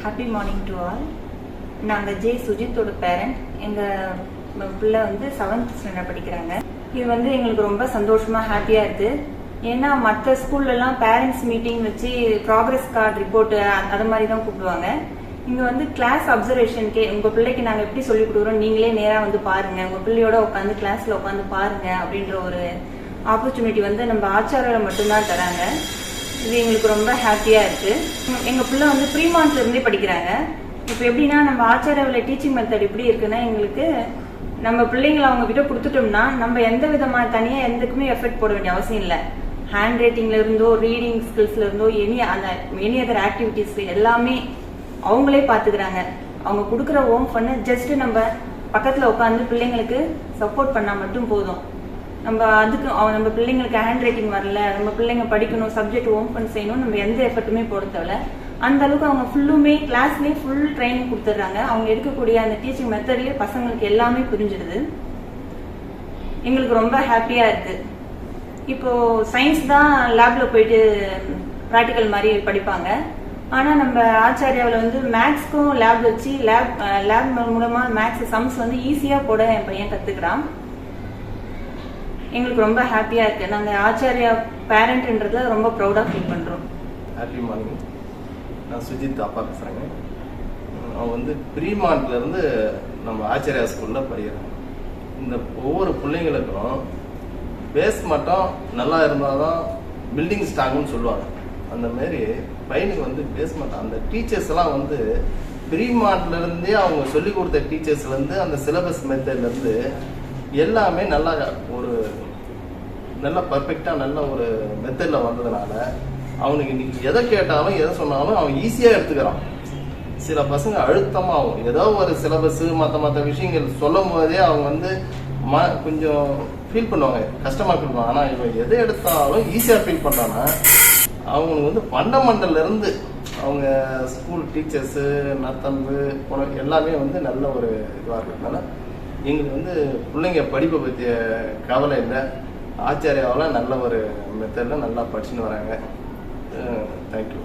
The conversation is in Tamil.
Happy morning to all. நாங்கள் ஜே சுஜித்தோட பேரண்ட். எங்கள் பிள்ளை வந்து 7th ஸ்டாண்டர்ட் படிக்கிறாங்க. இது வந்து எங்களுக்கு ரொம்ப சந்தோஷமா ஹாப்பியாக இருக்குது. ஏன்னா மற்ற ஸ்கூல்லலாம் பேரண்ட்ஸ் மீட்டிங் வச்சு ப்ராக்ரஸ் கார்டு ரிப்போர்ட்டு அது மாதிரி தான் கூப்பிடுவாங்க. இங்கே வந்து கிளாஸ் அப்சர்வேஷனுக்கே உங்கள் பிள்ளைக்கு நாங்கள் எப்படி சொல்லிக் கொடுக்குறோம், நீங்களே நேராக வந்து பாருங்கள், உங்கள் பிள்ளையோட உட்காந்து கிளாஸில் உட்காந்து பாருங்கள் அப்படின்ற ஒரு ஆப்பர்ச்சுனிட்டி வந்து நம்ம ஆச்சாரியில் மட்டும்தான் தராங்க. இது எங்களுக்கு ரொம்ப ஹாப்பியாக இருக்குது. எங்கள் பிள்ளை வந்து ப்ரீமான்ட்லேருந்தே படிக்கிறாங்க. இப்போ எப்படின்னா நம்ம ஆச்சாரியாவில் டீச்சிங் மெத்தட் எப்படி இருக்குன்னா, எங்களுக்கு நம்ம பிள்ளைங்களை அவங்க கிட்ட கொடுத்துட்டோம்னா நம்ம எந்த விதமான தனியாக எந்தக்குமே எஃபெக்ட் போட வேண்டிய அவசியம் இல்லை. ஹேண்ட் ரைட்டிங்ல இருந்தோ ரீடிங் ஸ்கில்ஸ்ல இருந்தோ எனி அதர் ஆக்டிவிட்டிஸ் எல்லாமே அவங்களே பார்த்துக்கிறாங்க. அவங்க கொடுக்குற ஹோம் பண்ண ஜஸ்ட் நம்ம பக்கத்தில் உட்காந்து பிள்ளைங்களுக்கு சப்போர்ட் பண்ணால் மட்டும் போதும். நம்ம அதுக்கு நம்ம பிள்ளைங்களுக்கு ஹேண்ட் ரைட்டிங் வரல, நம்ம பிள்ளைங்க படிக்கணும், சப்ஜெக்ட் ஹோம் பண்ண செய்யணும், நம்ம எந்த எஃபர்ட்டுமே போட தேவையில்ல. அந்த அளவுக்கு அவங்க ஃபுல்லுமே கிளாஸ்லேயே ஃபுல் ட்ரைனிங் கொடுத்துட்றாங்க. அவங்க எடுக்கக்கூடிய அந்த டீச்சிங் மெத்தட்லேயே பசங்களுக்கு எல்லாமே புரிஞ்சிடுது. எங்களுக்கு ரொம்ப ஹாப்பியாக இருக்குது. இப்போது சயின்ஸ் தான் லேபில் போயிட்டு ப்ராக்டிக்கல் மாதிரி படிப்பாங்க. ஆனால் நம்ம ஆச்சாரியாவில் வந்து மேக்ஸ்க்கும் லேப் வச்சு லேப் மூலமாக மேக்ஸ் சம்ஸ் வந்து ஈஸியாக போட என் பையன் கற்றுக்கிறான். எங்களுக்கு ரொம்ப ஹாப்பியாக இருக்குது. நாங்கள் ஆச்சாரியா பேரண்ட்ன்றதுல ரொம்ப ப்ரௌடாக ஃபீல் பண்ணுறோம். Happy morning. நான் சுஜித் அப்பா பேசுகிறேங்க. அவன் வந்து ப்ரீமான்ட்லேருந்து நம்ம ஆச்சாரியா ஸ்கூலில் படிக்கிறாங்க. இந்த ஒவ்வொரு பிள்ளைங்களுக்கும் பேஸ் மட்டும் நல்லா இருந்தால் தான் பில்டிங் ஸ்ட்ராங்குன்னு சொல்லுவாங்க. அந்த மாதிரி பையனுக்கு வந்து பேஸ்மெண்ட் அந்த டீச்சர்ஸ் எல்லாம் வந்து ப்ரீமான்ட்லேருந்தே அவங்க சொல்லிக் கொடுத்த டீச்சர்ஸ்லேருந்து அந்த சிலபஸ் மெத்தட்லேருந்து எல்லாமே நல்லா ஒரு நல்ல பர்ஃபெக்டாக நல்ல ஒரு மெத்தடில் வந்ததுனால அவனுக்கு இன்னைக்கு எதை கேட்டாலும் எதை சொன்னாலும் அவன் ஈஸியாக எடுத்துக்கிறான். சில பசங்க அழுத்தமாகும் ஏதோ ஒரு சிலபஸ் மற்ற விஷயங்கள் சொல்லும் போதே அவங்க வந்து கொஞ்சம் ஃபீல் பண்ணுவாங்க, கஷ்டமாக ஃபீல் பண்ணுவாங்க. ஆனால் இவன் எதை எடுத்தாலும் ஈஸியாக ஃபீல் பண்ணுறான்னா அவங்களுக்கு வந்து ஃபண்டமெண்டல்லேருந்து அவங்க ஸ்கூல் டீச்சர்ஸு நத்தம்பு எல்லாமே வந்து நல்ல ஒரு இதுவாக இருக்கிறதுனால எங்களுக்கு வந்து பிள்ளைங்க படிப்பை பற்றிய கவலை இல்லை. ஆச்சாரியாவில் நல்ல ஒரு மெத்தடில் நல்லா படிச்சுன்னு வராங்க. தேங்க்யூ.